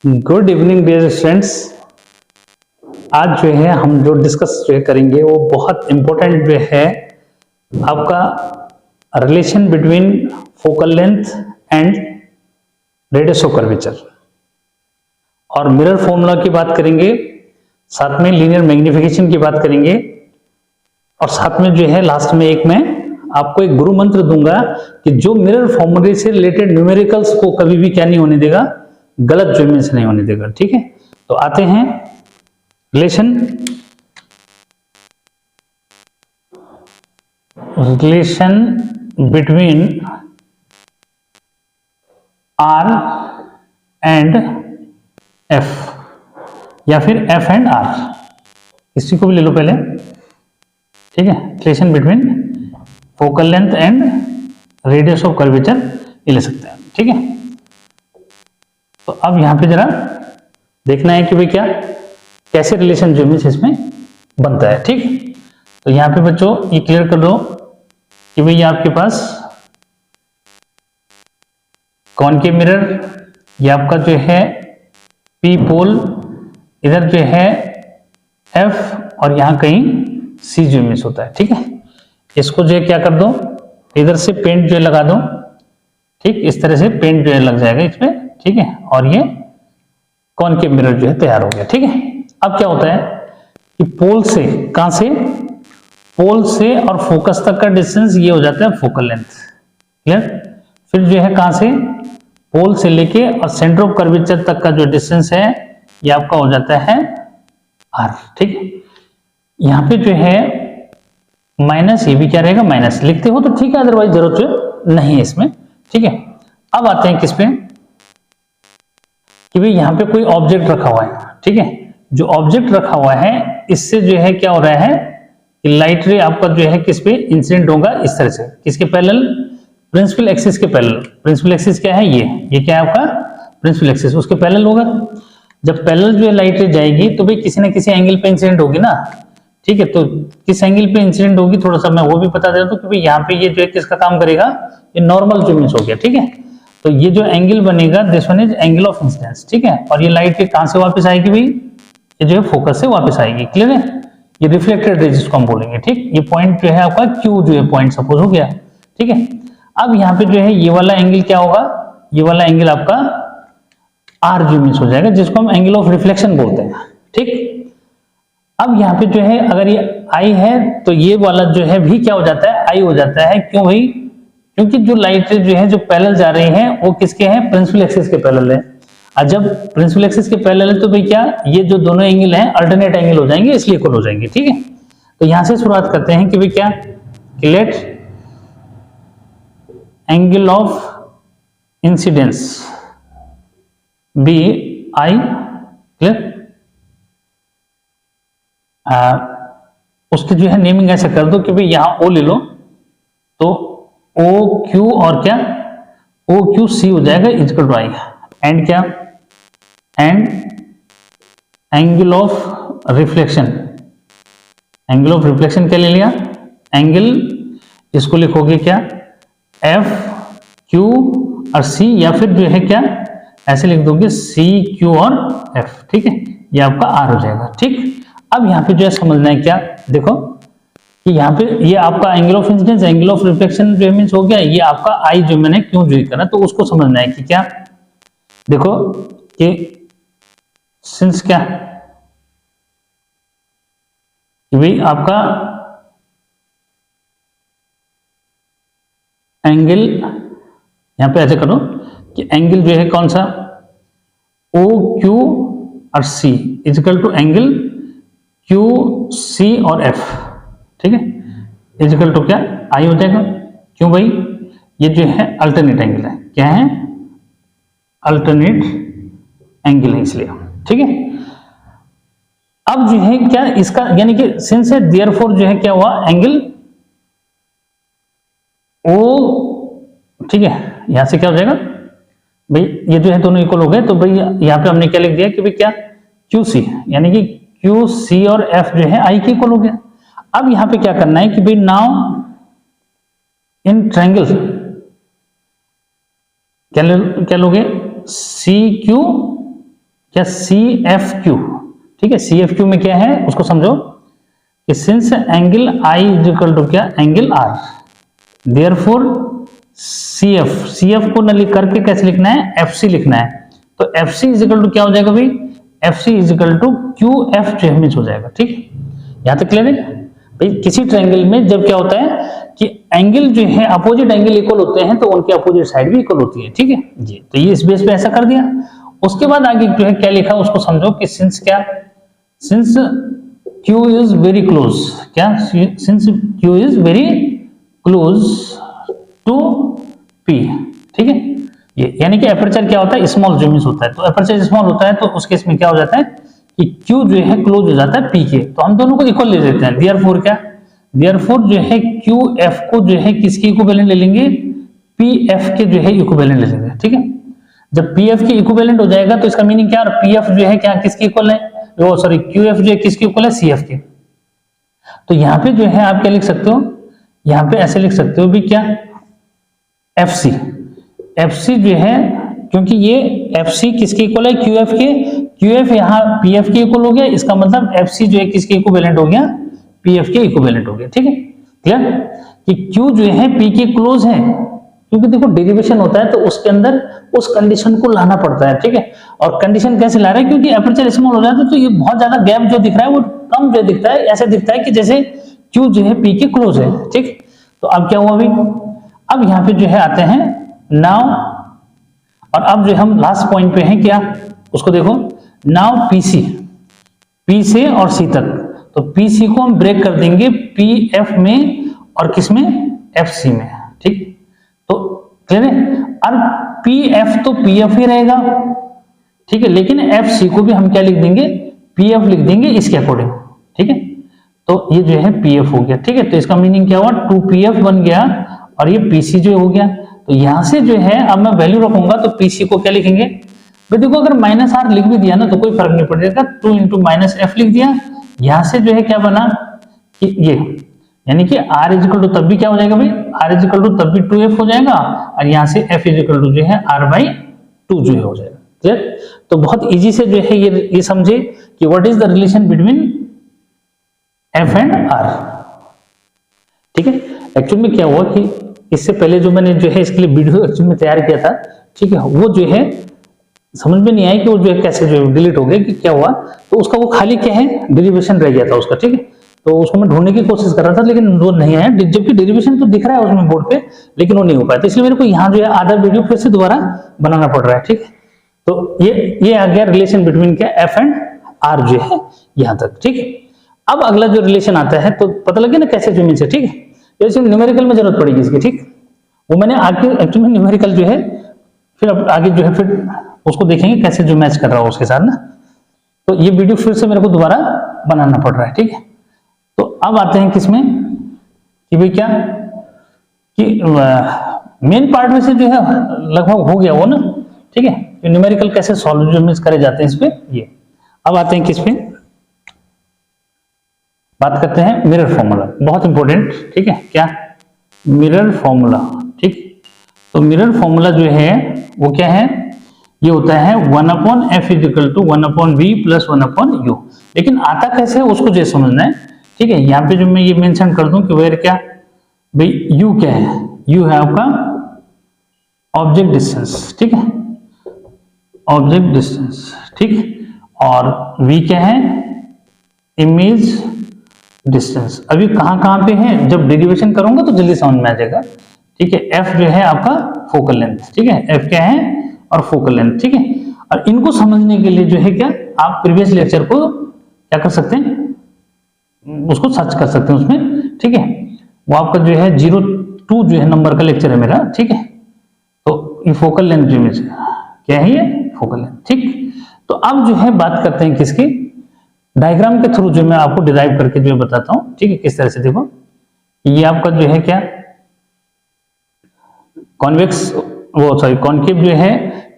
Good evening dear students. आज जो है हम जो डिस्कस करेंगे वो बहुत इंपॉर्टेंट जो है आपका relation between focal length and radius of curvature और मिरर फॉर्मूला की बात करेंगे, साथ में लीनियर मैग्निफिकेशन की बात करेंगे और साथ में जो है लास्ट में एक मैं आपको एक गुरु मंत्र दूंगा कि जो मिरर फॉर्मूले से रिलेटेड न्यूमेरिकल्स को कभी भी क्या नहीं होने देगा, गलत ज्योमेट्री से नहीं होने देगा। ठीक है, तो आते हैं relation between R and F या फिर एफ एंड आर, किसी को भी ले लो पहले। ठीक है, relation between focal length and radius of curvature ये ले सकते हैं। ठीक है, तो अब यहां पे जरा देखना है कि भाई क्या कैसे रिलेशन ज्योमेट्री इसमें बनता है। ठीक, तो यहां पे बच्चों ये क्लियर कर दो कि भाई आपके पास कॉनकेव मिरर, ये आपका जो है पी पोल, इधर जो है एफ और यहां कहीं सी ज्योमेट्री होता है। ठीक है, इसको जो है क्या कर दो, इधर से पेंट जो है लगा दो। ठीक, इस तरह से पेंट जो है लग जाएगा इसमें। ठीक है, और ये कॉनकेव मिरर जो है तैयार हो गया। ठीक है, अब क्या होता है कि पोल से, कहां से, पोल से और फोकस तक का डिस्टेंस ये हो जाता है फोकल लेंथ। क्लियर, फिर जो है कहां से, पोल से लेके और सेंटर ऑफ कर्वेचर तक का जो डिस्टेंस है ये आपका हो जाता है आर। ठीक, यहां पे जो है माइनस, ये भी क्या रहेगा माइनस, लिखते हो तो ठीक है, अदरवाइज जरूरत नहीं है इसमें। ठीक है, अब आते हैं किस पे कि भाई यहां पे कोई ऑब्जेक्ट रखा हुआ है। ठीक है, जो ऑब्जेक्ट रखा हुआ है इससे जो है क्या हो रहा है कि लाइट रे आपका जो है किस पे इंसिडेंट होगा, इस तरह से, किसके पैरेलल, प्रिंसिपल एक्सिस के पैरेलल। प्रिंसिपल एक्सिस क्या है, ये क्या है आपका प्रिंसिपल एक्सिस, उसके पैरेलल होगा। जब पैरेलल जो है लाइट रे जाएगी तो भाई किसी ना किसी एंगल पे इंसिडेंट होगी ना। ठीक है, तो किस एंगल पे इंसिडेंट होगी थोड़ा सा मैं वो भी बता देता हूं कि भाई यहाँ पे ये जो है किसका काम करेगा, ये नॉर्मल ज्योमेट्री हो गया। ठीक है, तो ये जो एंगल बनेगा this one is angle of incidence. ठीक है, और ये लाइट कहां से वापस आएगी भाई, ये जो है फोकस से वापस आएगी। क्लियर है, ये रिफ्लेक्टेड रेज जिसको हम बोलेंगे। ठीक, ये पॉइंट जो है आपका क्यू जो है पॉइंट सपोज हो गया। ठीक है, अब यहाँ पे जो है ये वाला एंगल क्या होगा, ये वाला एंगल आपका आर ज्योमेट्री हो जाएगा, जिसको हम एंगल ऑफ रिफ्लेक्शन बोलते हैं। ठीक, अब यहाँ पे जो है अगर ये आई है तो ये वाला जो है भी क्या हो जाता है, आई हो जाता है। क्यों भाई, क्योंकि जो लाइट जो है जो पैरेलल जा रही है वो किसके हैं, प्रिंसिपल एक्सिस के पैरेलल है। और जब प्रिंसिपल एक्सिस के पैरेलल है तो भाई क्या ये जो दोनों एंगल हैं अल्टरनेट एंगल हो जाएंगे, इसलिए इक्वल हो जाएंगे। ठीक है, तो यहां से शुरुआत करते हैं कि भाई क्या, let angle of incidence be i. Clear, उसकी जो है नेमिंग ऐसे कर दो कि भाई यहां ओ ले लो तो ओ क्यू और क्या ओ क्यू सी हो जाएगा इक्वल टू आई। एंड क्या, and angle of reflection, angle of reflection क्या ले लिया, एंगल, इसको लिखोगे क्या एफ क्यू और सी, या फिर जो है क्या ऐसे लिख दोगे सी क्यू और एफ। ठीक है, ये आपका आर हो जाएगा। ठीक, अब यहाँ पे जो है समझना है क्या, देखो कि यहाँ पे ये आपका angle of incidence, angle of reflection जो मींस हो गया, ये आपका आई जो मैंने क्यों जो करा, तो उसको समझना है कि क्या, देखो कि सिंस क्या कि भाई आपका एंगल, यहां पे ऐसे करो कि एंगल जो है कौन सा, ओ क्यू और C is equal to angle Q C और एफ। ठीक है, इजिकल टू क्या आई हो जाएगा। क्यों भाई, ये जो है अल्टरनेट एंगल है, क्या है अल्टरनेट एंगल है इसलिए। ठीक है, अब जो है क्या इसका यानी कि सिंस है देयरफॉर जो है क्या हुआ एंगल ओ। ठीक है, यहां से क्या हो जाएगा भाई, ये जो है दोनों इक्वल हो गए, तो भाई यहां पे हमने क्या लिख दिया कि भाई क्या क्यू सी, यानी कि क्यू सी और एफ जो है आई के इक्वल हो गया। अब यहां पे क्या करना है कि भाई नाउ इन ट्रायंगल क्या लोगे, सी क्यू क्या CFQ, ठीक है। CFQ में क्या है उसको समझो कि since angle I is equal to क्या, एंगल R, देयरफॉर CF को न लिख करके कैसे लिखना है, FC लिखना है। तो FC इज इक्वल टू क्या हो जाएगा भाई, FC is equal to QF जो है हो जाएगा, ठीक है। यहां तक क्लियर है भाई। किसी ट्रायंगल में जब क्या होता है कि एंगल जो है अपोजिट एंगल इक्वल होते हैं तो उनके अपोजिट साइड भी इक्वल होती है, ठीक है जी। तो ये इस बेस पे ऐसा कर दिया। उसके बाद आगे जो है क्या लिखा उसको समझो कि सिंस क्या, since Q is very close, क्या, since Q is very close to P, ठीक है। ये यानी कि एपर्चर क्या होता है, स्मॉल जो मींस होता है। तो एपर्चर स्मॉल होता है तो उस केस में क्या हो जाता है कि Q जो है क्लोज हो जाता है P के, तो हम दोनों को इक्वल ले लेते हैं। देयरफॉर क्या, देयरफॉर जो है QF को जो है किसके इक्विवेलेंट ले लेंगे, PF के जो है इक्विवेलेंट ले लेंगे, ठीक है। जब PF के इक्विवेलेंट हो जाएगा तो इसका मीनिंग क्या, और PF जो है क्या किसके इक्वल है, वो सॉरी QF जो है किसके इक्वल है, CF के। तो यहाँ पे जो है आप क्या लिख सकते हो, यहाँ पे ऐसे लिख सकते हो भी क्या, FC जो है, क्योंकि ये FC किसके इक्वल है, QF के, QF यहाँ PF के इक्वल हो गया, इसका मतलब FC जो है किसके इक्विवेलेंट हो गया, PF के इक्विवेलेंट हो गया, ठीक है। क्लियर कि Q जो है P के क्लोज है, क्योंकि देखो डेरिवेशन होता है तो उसके अंदर उस कंडीशन को लाना पड़ता है, ठीक है। और कंडीशन कैसे ला रहे हैं, क्योंकि एपर्चर स्मॉल हो जाता है तो ये बहुत ज्यादा गैप जो दिख रहा है वो कम जो दिखता है, ऐसे दिखता है कि जैसे Q जो है P के क्लोज है, ठीक। तो अब क्या हुआ अभी, अब यहाँ पे जो है आते हैं नाउ, और अब जो हम लास्ट पॉइंट पे हैं क्या, उसको देखो। नाउ PC, P से और C तक, तो PC को हम ब्रेक कर देंगे PF में और किस में, FC में, ठीक। तो क्लियर है। अब PF तो PF ही रहेगा, ठीक है, लेकिन FC को भी हम क्या लिख देंगे, PF लिख देंगे इसके अकॉर्डिंग, ठीक है। तो ये जो है PF हो गया, ठीक है। तो इसका मीनिंग क्या हुआ, 2PF बन गया और ये PC जो हो गया। तो यहां से जो है अब मैं वैल्यू रखूंगा तो PC को क्या लिखेंगे भाई, देखो अगर -R लिख भी दिया ना तो कोई फर्क नहीं पड़ेगा, 2 × -F लिख दिया। यहां से जो है क्या बना कि ये, यानी कि R इक्वल टू तब भी क्या हो जाएगा भाई, R इक्वल टू तब भी 2F हो जाएगा, और यहां से F इक्वल टू जो है R/2 जो है हो जाएगा। क्लियर। तो बहुत इजी से जो है ये समझे कि what is the relation between F and R, ठीक है। एक्चुअल में क्या हुआ कि इससे पहले जो मैंने जो है इसके लिए वीडियो एक्चुअल में तैयार किया था, ठीक है, वो जो है समझ में नहीं आया कि वो जो है कैसे जो डिलीट हो गया, कि क्या हुआ। तो उसका वो खाली क्या है, डेरिवेशन रह गया था उसका, ठीक है। तो उसको मैं ढूंढने की कोशिश कर रहा था लेकिन वो नहीं आया, जबकि डेरिवेशन तो दिख रहा है उसमें बोर्ड पे, लेकिन वो नहीं हो पाया। तो इसलिए मेरे को यहाँ जो है आधा वीडियो फिर से दोबारा बनाना पड़ रहा है, ठीक है। तो ये आ गया रिलेशन बिटवीन क्या, F एंड R जो है यहाँ तक, ठीक है। अब अगला जो रिलेशन आता है तो पता लगे ना कैसे जो मीन्स है, ठीक है। जैसे न्यूमेरिकल में जरूरत पड़ेगी इसकी, ठीक, वो मैंने आगे एक्चुअली में न्यूमेरिकल जो है फिर अब आगे जो है फिर उसको देखेंगे कैसे जो मैच कर रहा हो उसके साथ ना। तो ये वीडियो फिर से मेरे को दोबारा बनाना पड़ रहा है, ठीक है। तो अब आते हैं किसमें कि भाई क्या कि मेन पार्ट में से जो है लगभग हो गया वो ना, ठीक है। तो न्यूमेरिकल कैसे सॉल्व करे जाते हैं इस पे, ये अब आते हैं किस पे, बात करते हैं मिरर फॉर्मूला, बहुत इंपॉर्टेंट, ठीक है। क्या, मिरर फॉर्मूला, ठीक। तो मिरर फॉर्मूला जो है वो क्या है, ये होता है 1/f = 1/v + 1/u। लेकिन आता कैसे है उसको जो समझना है, ठीक है। यहाँ पे जो मैं ये मेंशन कर दूं कि वेयर क्या भाई, u क्या है, u है आपका ऑब्जेक्ट डिस्टेंस, ठीक है, ऑब्जेक्ट डिस्टेंस, ठीक। और v क्या है, इमेज डिस्टेंस। अभी कहां पे है, जब डेरिवेशन करूंगा तो जल्दी समझ में आ जाएगा, ठीक है। f जो है आपका फोकल लेंथ, ठीक है, f क्या है और फोकल लेंथ, ठीक है। और इनको समझने के लिए जो है क्या, आप प्रीवियस लेक्चर को क्या कर सकते हैं, उसको सर्च कर सकते हैं उसमें, ठीक है। वो आपका जो है 02 जो है नंबर का लेक्चर है मेरा, ठीक है। तो ये फोकल लेंथ जो है क्या है, ये फोकल लेंथ, ठीक। तो अब जो है बात करते हैं किसकी, डायग्राम के थ्रू जो मैं आपको डिराइव करके जो बताता हूं, ठीक है, किस तरह से। देखो ये आपका जो है क्या कॉन्वेक्स वो सॉरी कॉन्केव जो है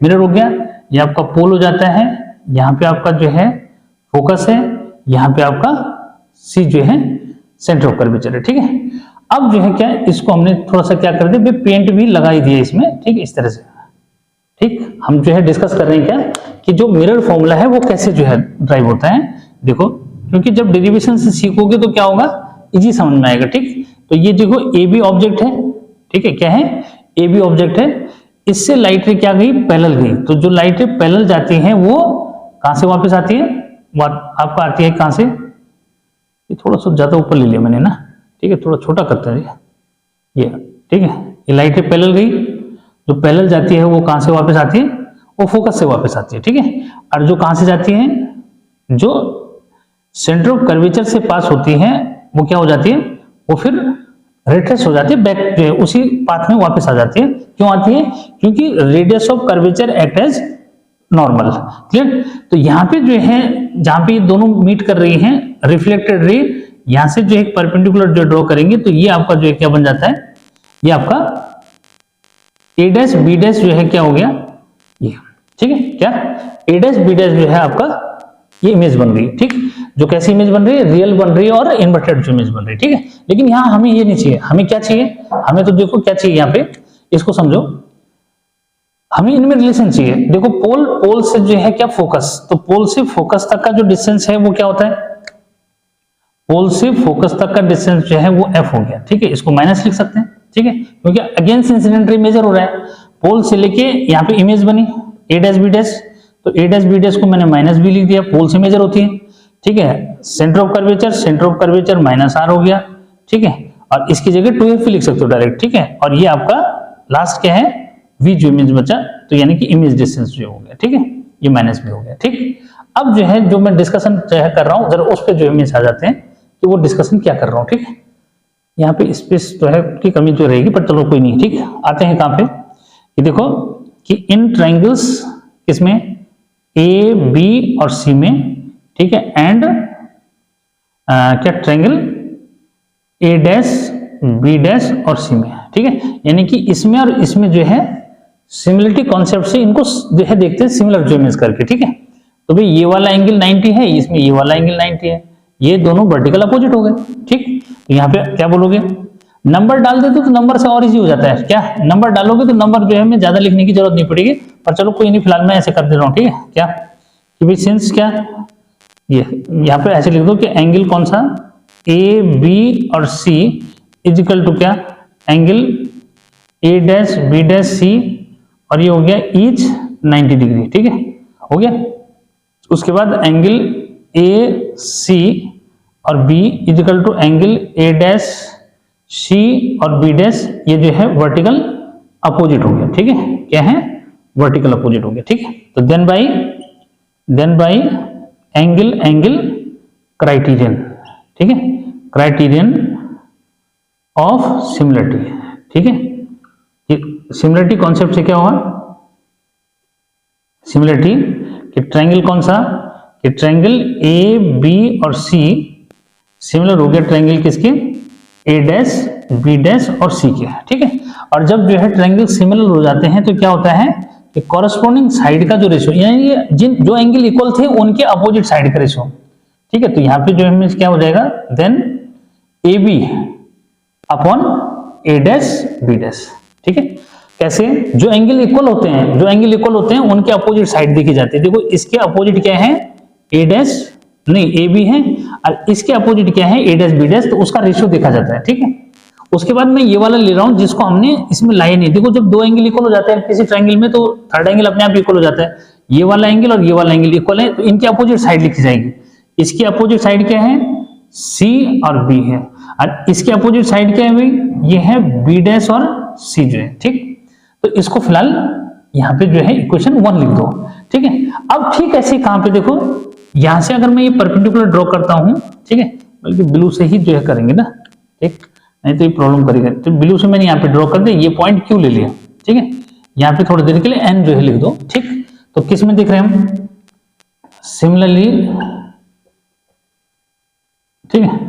मिरर हो गया, ये आपका पोल हो जाता है। यहाँ पे आपका जो है फोकस है, यहाँ पे आपका C जो है सेंटर ऑफ कर्वेचर है, ठीक है। अब जो है क्या, इसको हमने थोड़ा सा क्या कर दिया, पेंट भी लगा ही दिया इसमें, ठीक, इस तरह से, ठीक। हम जो है डिस्कस कर रहे हैं क्या कि जो मिरर फॉर्मूला है वो कैसे जो है ड्राइव होता है। देखो, क्योंकि जब डेरिवेशन से सीखोगे तो क्या होगा, इजी समझ में आएगा। ठीक, तो ये देखो ए बी ऑब्जेक्ट है, ठीक है, क्या है, ए बी ऑब्जेक्ट है, इससे लाइट रे क्या गई, पैरेलल गई। तो जो लाइट रे पैरेलल जाती है वो कहां से वापस आती है, आपको आती है कहां से, ये थोड़ा सा ज्यादा ऊपर ले लिया मैंने ना, ठीक है, थोड़ा छोटा करते हैं ये, ठीक है, ये लाइट रे पैरेलल गई, जो पैरेलल जाती है वो कहां से वापस आती है, वो फोकस से वापस आती है, ठीक है। और जो कहां से जाती है, जो सेंटर ऑफ कर्वेचर से पास होती है वो क्या हो जाती है, वो फिर रिट्रेस हो जाती है, बैक जो है उसी पाथ में वापस आ जाती है। क्यों आती है, क्योंकि radius of curvature act as normal. Clear, तो यहाँ पे जो है, जहां पे ये दोनों मीट कर रही हैं, रिफ्लेक्टेड रे यहां से जो एक परपेंडिकुलर जो ड्रॉ करेंगे तो ये आपका जो है क्या बन जाता है, ये आपका ए डैश बी डैश जो है क्या हो गया, ये, ठीक है, क्या ए डैश बी डैश जो है आपका ये इमेज बन रही है। ठीक, जो कैसी इमेज बन रही है, रियल बन रही है और इन्वर्टेड जो इमेज बन रही है। ठीक है, लेकिन यहाँ हमें ये नहीं चाहिए, हमें क्या चाहिए, हमें तो देखो क्या चाहिए यहाँ पे, इसको समझो, हमें इनमें रिलेशन चाहिए। देखो पोल से जो है क्या फोकस, तो पोल से फोकस तक का जो डिस्टेंस है वो क्या होता है, पोल से फोकस तक का डिस्टेंस जो है वो एफ हो गया। ठीक है, इसको माइनस लिख सकते हैं। ठीक है, क्योंकि अगेंस्ट इंसिडेंट रे मेजर हो रहा है, पोल से लेके यहाँ पे इमेज बनी ए डैश बी डैश, तो ए डैश बी डैश को मैंने माइनस बी लिख दिया, पोल से मेजर होती है। ठीक है, centre of curvature minus R हो गया। ठीक है, और इसकी जगह 2f लिख सकते हो डायरेक्ट। ठीक है, और ये आपका लास्ट क्या है, v जो इमेज बचा, तो यानी कि इमेज डिस्टेंस जो हो गया। ठीक है, ये माइनस भी हो गया। ठीक, अब जो है जो मैं डिस्कशन कर रहा हूँ जरा उस पर जो इमेज आ जाते हैं कि वो डिस्कशन क्या कर रहा हूँ। ठीक है, यहाँ पे स्पेस जो है की कमी तो रहेगी, पर चलो कोई नहीं। ठीक, आते हैं कहाँ पे, कि देखो कि इन ट्राइंगल्स किसमें, ए बी और सी में, ठीक है, एंड क्या triangle A dash B dash और सी में। ठीक है, यानी कि इसमें और इसमें जो है सिमिलरिटी कॉन्सेप्ट से इनको जो है देखते हैं सिमिलर जो इमेज करके। ठीक है, तो भाई ये वाला एंगल 90 है, इसमें ये वाला एंगल 90 है, ये दोनों वर्टिकल अपोजिट हो गए। ठीक, तो यहाँ पे क्या बोलोगे, नंबर डाल देते तो नंबर से और इजी हो जाता है। क्या नंबर डालोगे तो नंबर जो है हमें ज्यादा लिखने की जरूरत नहीं पड़ेगी, पर चलो कोई नहीं, फिलहाल मैं ऐसे कर दे रहा हूँ। ठीक है, क्या कि भाई सिंस क्या, ये यहाँ पे ऐसे लिख दो कि एंगल कौन सा, ए बी और सी इज इक्वल टू क्या, angle A dash B dash C, और ये हो गया ईच 90 डिग्री। ठीक है, हो गया। उसके बाद एंगल ए सी और B is equal to angle A dash C और बी डैश, ये जो है वर्टिकल अपोजिट हो गया। ठीक है, क्या है, वर्टिकल अपोजिट हो गया। ठीक है, तो देन बाई एंगल क्राइटेरियन। ठीक है, क्राइटेरियन ऑफ सिमिलरिटी। ठीक है, सिमिलरिटी कॉन्सेप्ट से क्या होगा, सिमिलरिटी कि ट्रायंगल कौन सा, कि ट्रायंगल ए बी और सी सिमिलर हो गया ट्रायंगल किसके, ए डैश बी डैश और सी के। ठीक है, और जब जो है ट्रायंगल सिमिलर हो जाते हैं तो क्या होता है कि कॉरस्पॉन्डिंग साइड का जो रेशियो, यानी जो एंगल इक्वल थे उनके अपोजिट साइड का रेशियो। ठीक है, तो यहाँ पे जो इमेज क्या हो जाएगा, then A B upon A dash B dash. ठीक है, कैसे, जो एंगल इक्वल होते हैं उनके अपोजिट साइड देखी जाती है। देखो इसके अपोजिट क्या है, ए डैश नहीं ए बी है, और इसके अपोजिट क्या है, ए डैश बी डैश, तो उसका रेशियो देखा जाता है। ठीक है, उसके बाद मैं ये वाला ले रहा हूं जिसको हमने इसमें लाया नहीं। देखो जब दो एंगल इक्वल हो जाते हैं किसी ट्रायंगल में तो थर्ड एंगल अपने आप इक्वल हो जाता है। ये वाला एंगल और ये वाला एंगल इक्वल है, तो इनके अपोजिट साइड लिखी जाएगी। इसकी अपोजिट साइड क्या है, सी और बी है, और इसके अपोजिट साइड क्या है भाई, ये है बी डैश और सी जो है। ठीक, तो इसको फिलहाल यहाँ पे जो है इक्वेशन 1 लिख दो। ठीक है, अब ठीक ऐसे कहां पे देखो, यहां से अगर मैं ये परपेंडिकुलर ड्रॉ करता हूं, ठीक है, बल्कि ब्लू से ही जो है करेंगे ना, ठीक, नहीं तो ये प्रॉब्लम करेगा। तो ब्लू से मैंने यहाँ पे ड्रॉ कर दिया, ये पॉइंट क्यों ले लिया। ठीक है, यहाँ पे थोड़ी देर के लिए एन जो है लिख दो। ठीक, तो किस में दिख रहे हैं हम, सिमिलरली, ठीक है,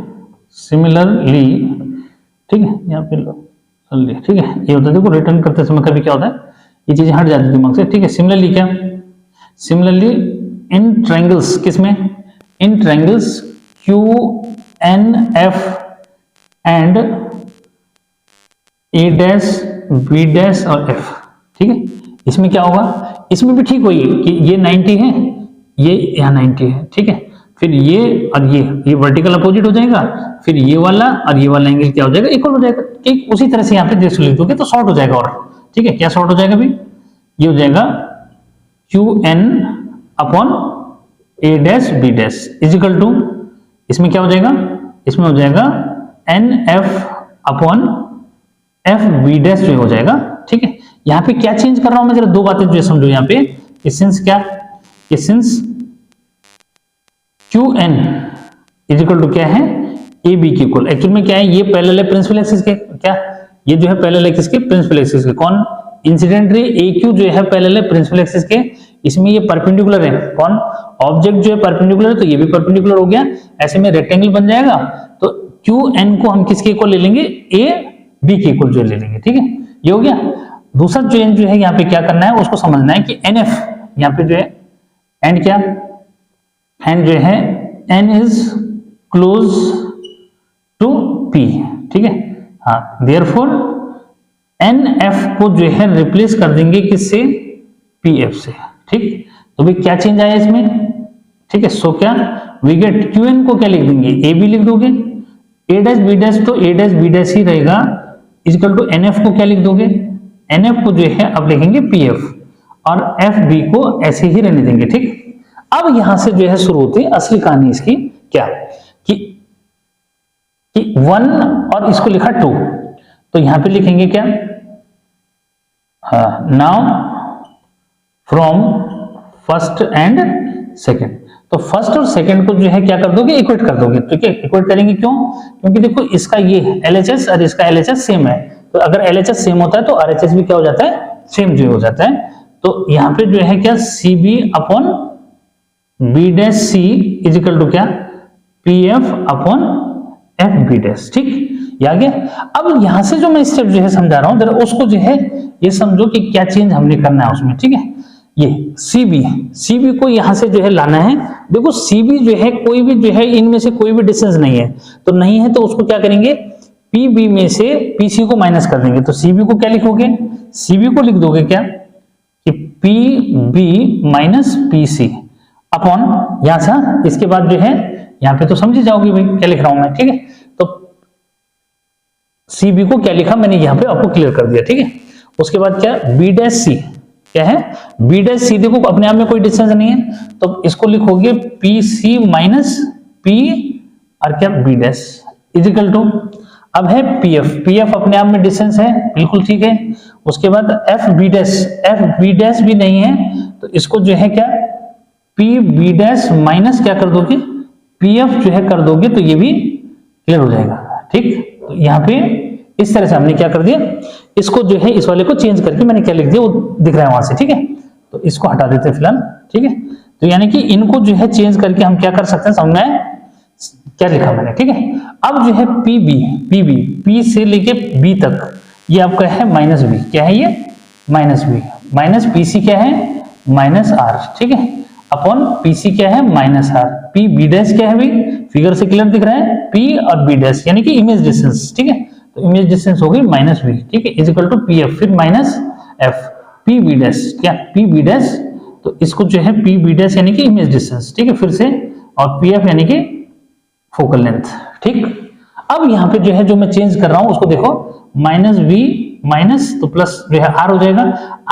सिमिलरली, ठीक है, यहाँ पे ठीक है, ये होता है देखो रिटर्न करते समय कभी क्या होता है, ये चीजें हट जाती है दिमाग से। ठीक है, सिमिलरली क्या, सिमिलरली इन ट्रायंगल्स, किसमें, in triangles Q N F and A dash B dash और एफ। ठीक है, इसमें क्या होगा, इसमें भी ठीक वही कि ये 90 है, ये यहाँ 90 है, ठीक है। फिर ये और ये वर्टिकल अपोजिट हो जाएगा, फिर ये वाला और ये वाला एंगल क्या हो जाएगा, इक्वल हो जाएगा। ठीक उसी तरह से यहाँ पे देख लिख दोगे तो शॉर्ट हो जाएगा। और ठीक है, क्या शॉर्ट हो जाएगा भाई, ये हो जाएगा QN upon A dash B dash is equal to, इसमें क्या हो जाएगा, इसमें हो जाएगा NF अपॉन FB डैश जो हो जाएगा। ठीक है, यहाँ पे क्या चेंज कर रहा हूं मैं, जरा दो बातें जो समझो यहाँ पे। सिंस क्या, सिंस QN इजिकल टू क्या है, AB की इक्वल, एक्चुअल में क्या है, ये पैरेलल है प्रिंसिपल एक्सिस के, क्या ये जो है पैरेलल है किसके, प्रिंसिपल एक्सिस के। कौन, इंसिडेंट रे AQ जो है पैरेलल है प्रिंसिपल एक्सिस के, इसमें ये परपेंडिकुलर है। कौन, ऑब्जेक्ट जो है परपेंडिकुलर है, तो ये भी परपेंडिकुलर हो गया, ऐसे में रेक्टेंगल बन जाएगा। तो QN को हम किसके इक्वल ले लेंगे, AB के इक्वल जो ले लेंगे। ठीक है, ये हो गया। दूसरा चेंज जो है यहाँ पे क्या करना है, उसको समझना है कि NF यहाँ पे जो है, एंड क्या, एंड जो है N is close to P। ठीक है, हाँ, देयरफॉर NF को जो है रिप्लेस कर देंगे किससे, PF से। ठीक, तो भाई क्या चेंज आया इसमें, ठीक है। सो क्या वी गेट, QN को क्या लिख देंगे, AB लिख दोगे, A डैश B डैश तो A डैश B डैश ही रहेगा, इक्वल टू NF को क्या लिख दोगे, NF को जो है अब लिखेंगे PF, और FB को ऐसे ही रहने देंगे। ठीक, अब यहां से जो है शुरू होती है असली कहानी इसकी, क्या कि 1 और इसको लिखा 2, तो यहां पे लिखेंगे क्या, now from first and second, तो फर्स्ट और सेकंड को जो है क्या कर दोगे, इक्वेट कर दोगे। ठीक है, इक्वेट करेंगे क्यों, क्योंकि देखो इसका ये LHS और इसका LHS सेम है, तो अगर LHS सेम होता है तो RHS भी क्या हो जाता है, सेम जो हो जाता है। तो यहाँ पे जो है क्या, CB upon B dash C is equal to क्या, PF अपॉन FB डैश। ठीक, ये आ गया। अब यहां से जो मैं स्टेप जो है समझा रहा हूं, जरा उसको जो है ये समझो कि क्या चेंज हमने करना है उसमें। ठीक है, ये CB को यहां से जो है लाना है। देखो CB जो है कोई भी जो है इनमें से कोई भी डिस्टेंस नहीं है, तो नहीं है तो उसको क्या करेंगे, PB में से PC को माइनस कर देंगे। तो CB को क्या लिखोगे, CB को लिख दोगे क्या कि PB माइनस PC अपॉन, यहां से इसके बाद जो है यहां पे तो समझ जाओगे भाई क्या लिख रहा हूं मैं। ठीक है, तो CB को क्या लिखा मैंने यहां पे आपको क्लियर कर दिया। ठीक है, उसके बाद क्या, B डैश C क्या है, B डैश C देखो अपने आप में कोई डिस्टेंस नहीं है, तो इसको लिखोगे PC माइनस P और क्या B डैश इजिकल टू, अब है PF अपने आप में डिस्टेंस है, बिल्कुल ठीक है। उसके बाद FB डैश भी नहीं है, तो इसको जो है क्या, PB डैश माइनस क्या कर दोगे, PF जो है कर दोगे, तो ये भी क्लियर हो जाएगा। ठीक, तो यहाँ पे इस तरह से हमने क्या कर दिया, इसको जो है इस वाले को चेंज करके मैंने क्या लिख दिया वो दिख रहा है वहां से। ठीक है, तो इसको हटा देते हैं फिलहाल। ठीक है, तो यानी कि इनको जो है चेंज करके हम क्या कर सकते हैं, समझ में क्या लिखा मैंने। ठीक है, अब जो है PB P से लेके B तक ये आपका है माइनस B, क्या है ये माइनस B, माइनस PC क्या है माइनस R। ठीक है, अपॉन PC क्या है माइनस R, PB डैश क्या है भाई, फिगर से क्लियर दिख रहा है, P और B डैश यानी कि इमेज डिस्टेंस। ठीक है, तो इमेज डिस्टेंस हो गई माइनस B। ठीक है, इजिकल टू PF फिर माइनस F, PB डैश क्या PB डैश, तो इसको जो है PB डैश यानी कि इमेज डिस्टेंस। ठीक है, फिर से, और PF यानी कि फोकल लेंथ। ठीक, अब यहाँ पे जो है जो मैं चेंज कर रहा हूं उसको देखो, माइनस V माइनस तो प्लस जो है R हो जाएगा,